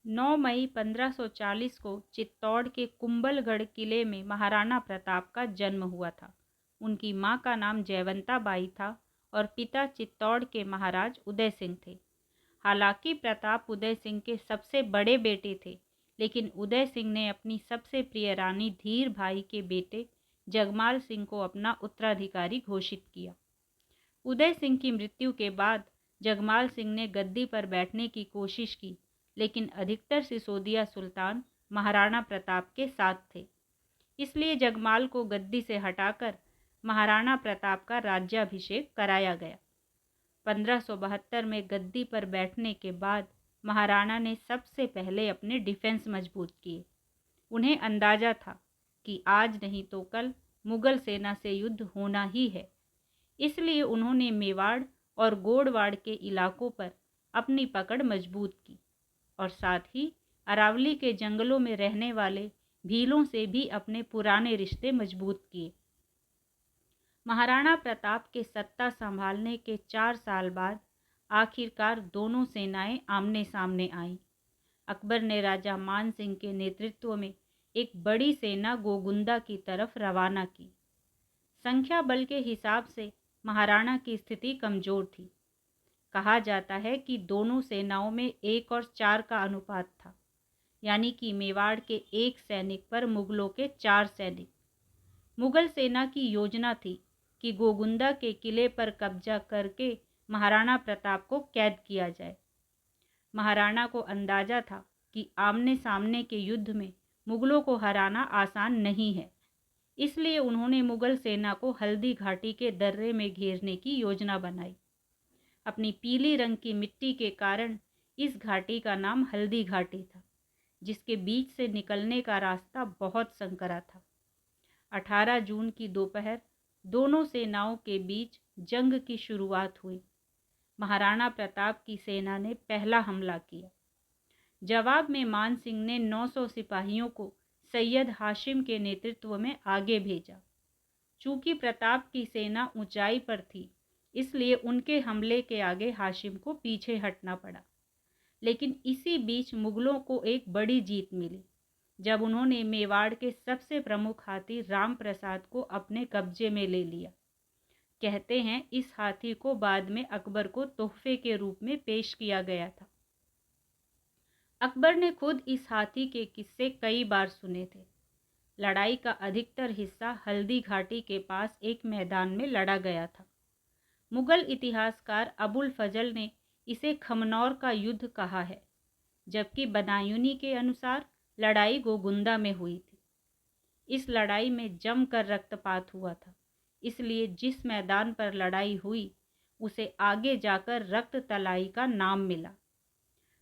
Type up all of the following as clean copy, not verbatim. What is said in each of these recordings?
9 मई 1540 को चित्तौड़ के कुंभलगढ़ किले में महाराणा प्रताप का जन्म हुआ था। उनकी मां का नाम जयवंता बाई था और पिता चित्तौड़ के महाराज उदय सिंह थे। हालांकि प्रताप उदय सिंह के सबसे बड़े बेटे थे, लेकिन उदय सिंह ने अपनी सबसे प्रिय रानी धीर भाई के बेटे जगमाल सिंह को अपना उत्तराधिकारी घोषित किया। उदय सिंह की मृत्यु के बाद जगमाल सिंह ने गद्दी पर बैठने की कोशिश की, लेकिन अधिकतर सिसोदिया सुल्तान महाराणा प्रताप के साथ थे। इसलिए जगमाल को गद्दी से हटाकर महाराणा प्रताप का राज्याभिषेक कराया गया। 1572 में गद्दी पर बैठने के बाद महाराणा ने सबसे पहले अपने डिफेंस मजबूत किए। उन्हें अंदाजा था कि आज नहीं तो कल मुगल सेना से युद्ध होना ही है। इसलिए उन्होंने मेवाड़ और गोड़वाड़ के इलाकों पर अपनी पकड़ मजबूत की और साथ ही अरावली के जंगलों में रहने वाले भीलों से भी अपने पुराने रिश्ते मजबूत किए। महाराणा प्रताप के सत्ता संभालने के 4 साल बाद आखिरकार दोनों सेनाएं आमने सामने आईं। अकबर ने राजा मान सिंह के नेतृत्व में एक बड़ी सेना गोगुंदा की तरफ रवाना की। संख्या बल के हिसाब से महाराणा की स्थिति कमजोर थी। कहा जाता है कि दोनों सेनाओं में 1 और 4 का अनुपात था, यानी कि मेवाड़ के 1 सैनिक पर मुगलों के 4 सैनिक। मुगल सेना की योजना थी कि गोगुंदा के किले पर कब्जा करके महाराणा प्रताप को कैद किया जाए। महाराणा को अंदाजा था कि आमने सामने के युद्ध में मुगलों को हराना आसान नहीं है। इसलिए उन्होंने मुगल सेना को हल्दी घाटी के दर्रे में घेरने की योजना बनाई। अपनी पीली रंग की मिट्टी के कारण इस घाटी का नाम हल्दी घाटी था, जिसके बीच से निकलने का रास्ता बहुत संकरा था। 18 जून की दोपहर दोनों सेनाओं के बीच जंग की शुरुआत हुई। महाराणा प्रताप की सेना ने पहला हमला किया। जवाब में मान सिंह ने 900 सिपाहियों को सैयद हाशिम के नेतृत्व में आगे भेजा। चूंकि प्रताप की सेना ऊंचाई पर थी, इसलिए उनके हमले के आगे हाशिम को पीछे हटना पड़ा। लेकिन इसी बीच मुगलों को एक बड़ी जीत मिली जब उन्होंने मेवाड़ के सबसे प्रमुख हाथी राम प्रसाद को अपने कब्जे में ले लिया। कहते हैं इस हाथी को बाद में अकबर को तोहफे के रूप में पेश किया गया था। अकबर ने खुद इस हाथी के किस्से कई बार सुने थे। लड़ाई का अधिकतर हिस्सा हल्दी घाटी के पास एक मैदान में लड़ा गया था। मुगल इतिहासकार अबुल फजल ने इसे खमनौर का युद्ध कहा है, जबकि बदायूनी के अनुसार लड़ाई गोगुंदा में हुई थी। इस लड़ाई में जमकर रक्तपात हुआ था, इसलिए जिस मैदान पर लड़ाई हुई उसे आगे जाकर रक्त तलाई का नाम मिला।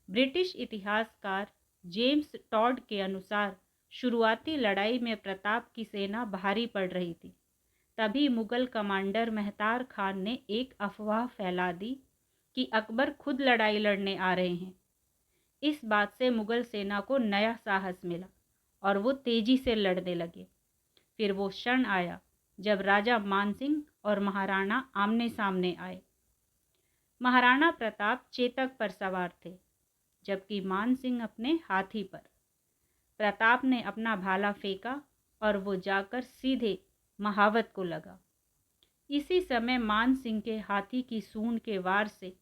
ब्रिटिश इतिहासकार जेम्स टॉड के अनुसार शुरुआती लड़ाई में प्रताप की सेना भारी पड़ रही थी। तभी मुगल कमांडर मेहतार खान ने एक अफवाह फैला दी कि अकबर खुद लड़ाई लड़ने आ रहे हैं। इस बात से मुगल सेना को नया साहस मिला और वो तेजी से लड़ने लगे। फिर वो क्षण आया जब राजा मानसिंह और महाराणा आमने सामने आए। महाराणा प्रताप चेतक पर सवार थे, जबकि मानसिंह अपने हाथी पर। प्रताप ने अपना भाला फेंका और वो जाकर सीधे महावत को लगा। इसी समय मान सिंह के हाथी की सूंड के वार से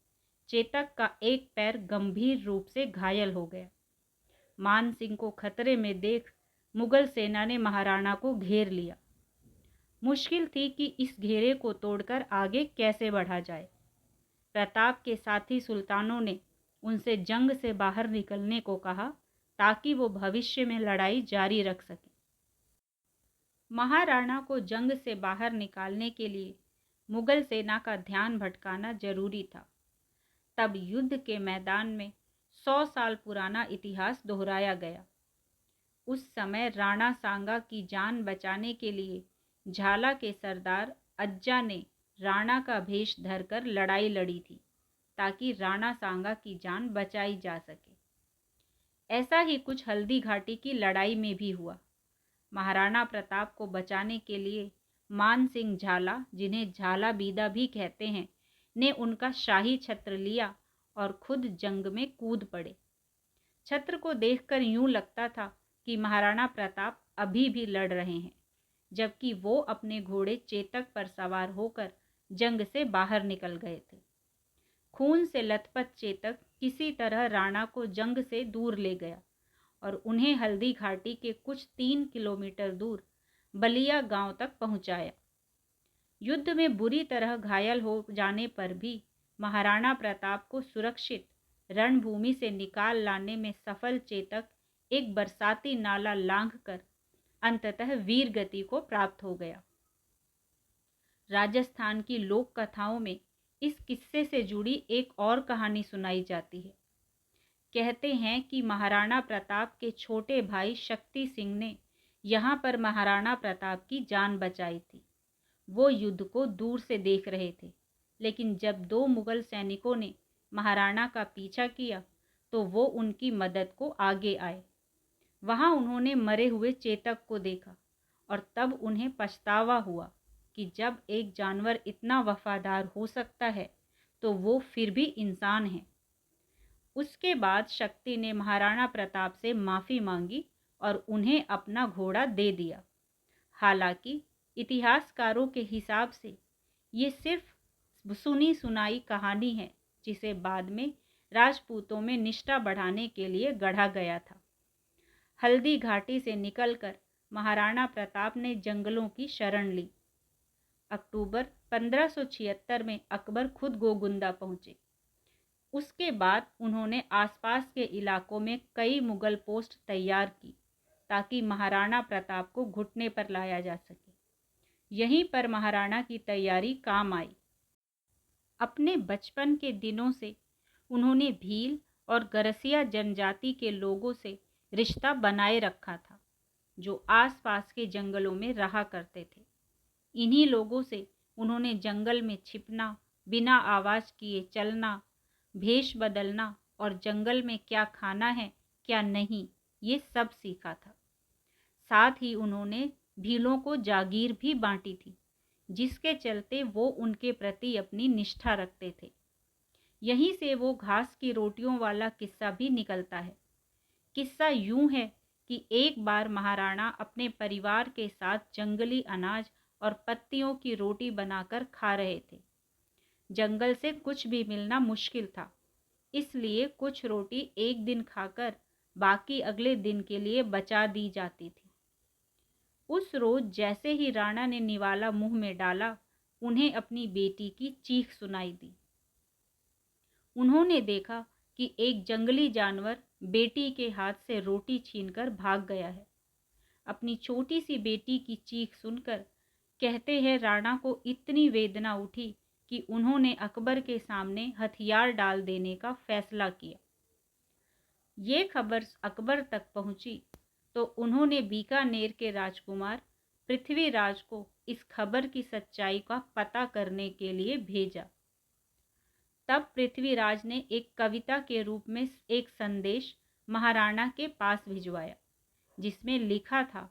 चेतक का एक पैर गंभीर रूप से घायल हो गया। मान सिंह को खतरे में देख मुगल सेना ने महाराणा को घेर लिया। मुश्किल थी कि इस घेरे को तोड़कर आगे कैसे बढ़ा जाए। प्रताप के साथी सुल्तानों ने उनसे जंग से बाहर निकलने को कहा ताकि वो भविष्य में लड़ाई जारी रख सकें। महाराणा को जंग से बाहर निकालने के लिए मुगल सेना का ध्यान भटकाना जरूरी था। तब युद्ध के मैदान में 100 साल पुराना इतिहास दोहराया गया। उस समय राणा सांगा की जान बचाने के लिए झाला के सरदार अज्जा ने राणा का भेष धरकर लड़ाई लड़ी थी ताकि राणा सांगा की जान बचाई जा सके। ऐसा ही कुछ हल्दी घाटी की लड़ाई में भी हुआ। महाराणा प्रताप को बचाने के लिए मान सिंह झाला, जिन्हें झाला बीदा भी कहते हैं, ने उनका शाही छत्र लिया और खुद जंग में कूद पड़े। छत्र को देखकर यूं लगता था कि महाराणा प्रताप अभी भी लड़ रहे हैं, जबकि वो अपने घोड़े चेतक पर सवार होकर जंग से बाहर निकल गए थे। खून से लथपथ चेतक किसी तरह राणा को जंग से दूर ले गया और उन्हें हल्दी घाटी के कुछ 3 किलोमीटर दूर बलिया गांव तक पहुंचाया। युद्ध में बुरी तरह घायल हो जाने पर भी महाराणा प्रताप को सुरक्षित रणभूमि से निकाल लाने में सफल चेतक एक बरसाती नाला लांघकर अंततः वीर गति को प्राप्त हो गया। राजस्थान की लोक कथाओं में इस किस्से से जुड़ी एक और कहानी सुनाई जाती है। कहते हैं कि महाराणा प्रताप के छोटे भाई शक्ति सिंह ने यहाँ पर महाराणा प्रताप की जान बचाई थी। वो युद्ध को दूर से देख रहे थे, लेकिन जब 2 मुगल सैनिकों ने महाराणा का पीछा किया तो वो उनकी मदद को आगे आए। वहां उन्होंने मरे हुए चेतक को देखा और तब उन्हें पछतावा हुआ कि जब एक जानवर इतना वफादार हो सकता है तो वो फिर भी इंसान है। उसके बाद शक्ति ने महाराणा प्रताप से माफ़ी मांगी और उन्हें अपना घोड़ा दे दिया। हालांकि इतिहासकारों के हिसाब से ये सिर्फ सुनी सुनाई कहानी है, जिसे बाद में राजपूतों में निष्ठा बढ़ाने के लिए गढ़ा गया था। हल्दी घाटी से निकलकर महाराणा प्रताप ने जंगलों की शरण ली। अक्टूबर 1576 में अकबर खुद गोगुंदा पहुंचे। उसके बाद उन्होंने आसपास के इलाकों में कई मुगल पोस्ट तैयार की ताकि महाराणा प्रताप को घुटने पर लाया जा सके। यहीं पर महाराणा की तैयारी काम आई। अपने बचपन के दिनों से उन्होंने भील और गरसिया जनजाति के लोगों से रिश्ता बनाए रखा था, जो आसपास के जंगलों में रहा करते थे। इन्हीं लोगों से उन्होंने जंगल में छिपना, बिना आवाज़ किए चलना, भेष बदलना और जंगल में क्या खाना है क्या नहीं, ये सब सीखा था। साथ ही उन्होंने भीलों को जागीर भी बांटी थी, जिसके चलते वो उनके प्रति अपनी निष्ठा रखते थे। यहीं से वो घास की रोटियों वाला किस्सा भी निकलता है। किस्सा यूं है कि एक बार महाराणा अपने परिवार के साथ जंगली अनाज और पत्तियों की रोटी बनाकर खा रहे थे। जंगल से कुछ भी मिलना मुश्किल था, इसलिए कुछ रोटी एक दिन खाकर बाकी अगले दिन के लिए बचा दी जाती थी। उस रोज जैसे ही राणा ने निवाला मुंह में डाला, उन्हें अपनी बेटी की चीख सुनाई दी। उन्होंने देखा कि एक जंगली जानवर बेटी के हाथ से रोटी छीनकर भाग गया है। अपनी छोटी सी बेटी की चीख सुनकर कहते हैं राणा को इतनी वेदना उठी कि उन्होंने अकबर के सामने हथियार डाल देने का फैसला किया। ये खबर अकबर तक पहुंची तो उन्होंने बीकानेर के राजकुमार पृथ्वीराज को इस खबर की सच्चाई का पता करने के लिए भेजा। तब पृथ्वीराज ने एक कविता के रूप में एक संदेश महाराणा के पास भिजवाया, जिसमें लिखा था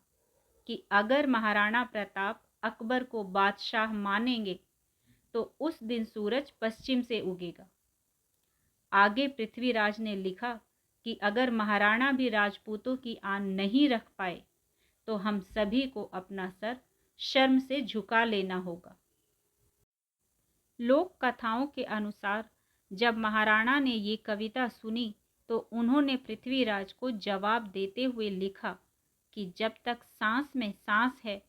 कि अगर महाराणा प्रताप अकबर को बादशाह मानेंगे तो उस दिन सूरज पश्चिम से उगेगा। आगे पृथ्वीराज ने लिखा कि अगर महाराणा भी राजपूतों की आन नहीं रख पाए तो हम सभी को अपना सर शर्म से झुका लेना होगा। लोक कथाओं के अनुसार जब महाराणा ने ये कविता सुनी तो उन्होंने पृथ्वीराज को जवाब देते हुए लिखा कि जब तक सांस में सांस है,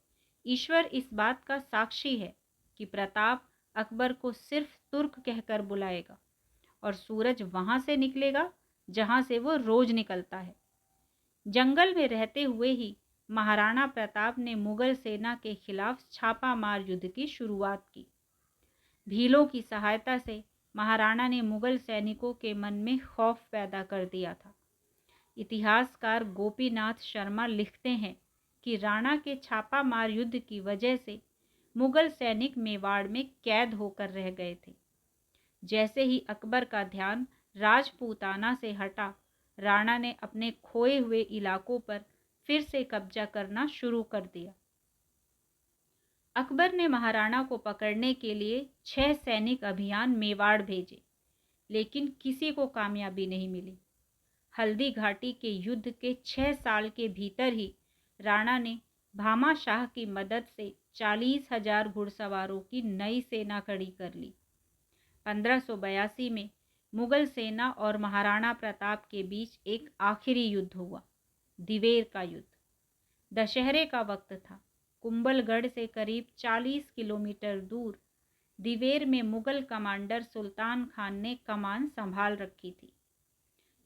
ईश्वर इस बात का साक्षी है कि प्रताप अकबर को सिर्फ तुर्क कहकर बुलाएगा और सूरज वहां से निकलेगा जहां से वो रोज निकलता है। जंगल में रहते हुए ही महाराणा प्रताप ने मुगल सेना के खिलाफ छापामार युद्ध की शुरुआत की। भीलों की सहायता से महाराणा ने मुगल सैनिकों के मन में खौफ पैदा कर दिया था। इतिहासकार गोपीनाथ शर्मा लिखते हैं कि राणा के छापामार युद्ध की वजह से मुगल सैनिक मेवाड़ में कैद होकर रह गए थे। जैसे ही अकबर का ध्यान राजपूताना से हटा, राणा ने अपने खोए हुए इलाकों पर फिर से कब्जा करना शुरू कर दिया। अकबर ने महाराणा को पकड़ने के लिए 6 सैनिक अभियान मेवाड़ भेजे, लेकिन किसी को कामयाबी नहीं मिली। हल्दी घाटी के युद्ध के 6 साल के भीतर ही राणा ने भामा शाह की मदद से 40,000 घुड़सवारों की नई सेना खड़ी कर ली। 1582 में मुगल सेना और महाराणा प्रताप के बीच एक आखिरी युद्ध हुआ, दिवेर का युद्ध। दशहरे का वक्त था। कुंभलगढ़ से करीब 40 किलोमीटर दूर दिवेर में मुगल कमांडर सुल्तान खान ने कमान संभाल रखी थी।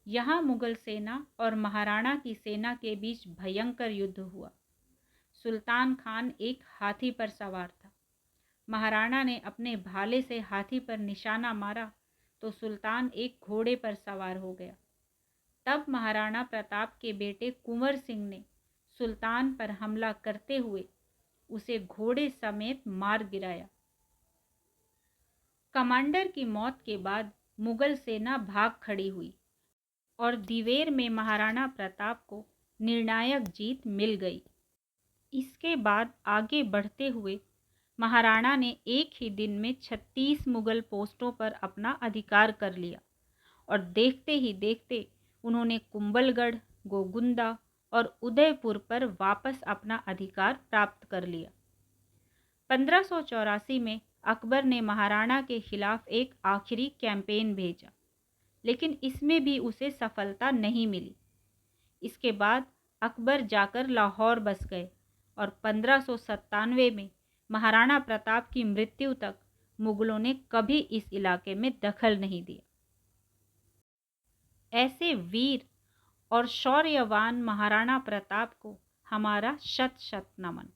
यहाँ मुगल सेना और महाराणा की सेना के बीच भयंकर युद्ध हुआ। सुल्तान खान एक हाथी पर सवार था। महाराणा ने अपने भाले से हाथी पर निशाना मारा तो सुल्तान एक घोड़े पर सवार हो गया। तब महाराणा प्रताप के बेटे कुंवर सिंह ने सुल्तान पर हमला करते हुए उसे घोड़े समेत मार गिराया। कमांडर की मौत के बाद मुगल सेना भाग खड़ी हुई और दिवेर में महाराणा प्रताप को निर्णायक जीत मिल गई। इसके बाद आगे बढ़ते हुए महाराणा ने एक ही दिन में 36 मुगल पोस्टों पर अपना अधिकार कर लिया और देखते ही देखते उन्होंने कुंभलगढ़, गोगुंदा और उदयपुर पर वापस अपना अधिकार प्राप्त कर लिया। 1584 में अकबर ने महाराणा के खिलाफ एक आखिरी कैंपेन भेजा, लेकिन इसमें भी उसे सफलता नहीं मिली। इसके बाद अकबर जाकर लाहौर बस गए और 1597 में महाराणा प्रताप की मृत्यु तक मुगलों ने कभी इस इलाके में दखल नहीं दिया। ऐसे वीर और शौर्यवान महाराणा प्रताप को हमारा शत शत नमन।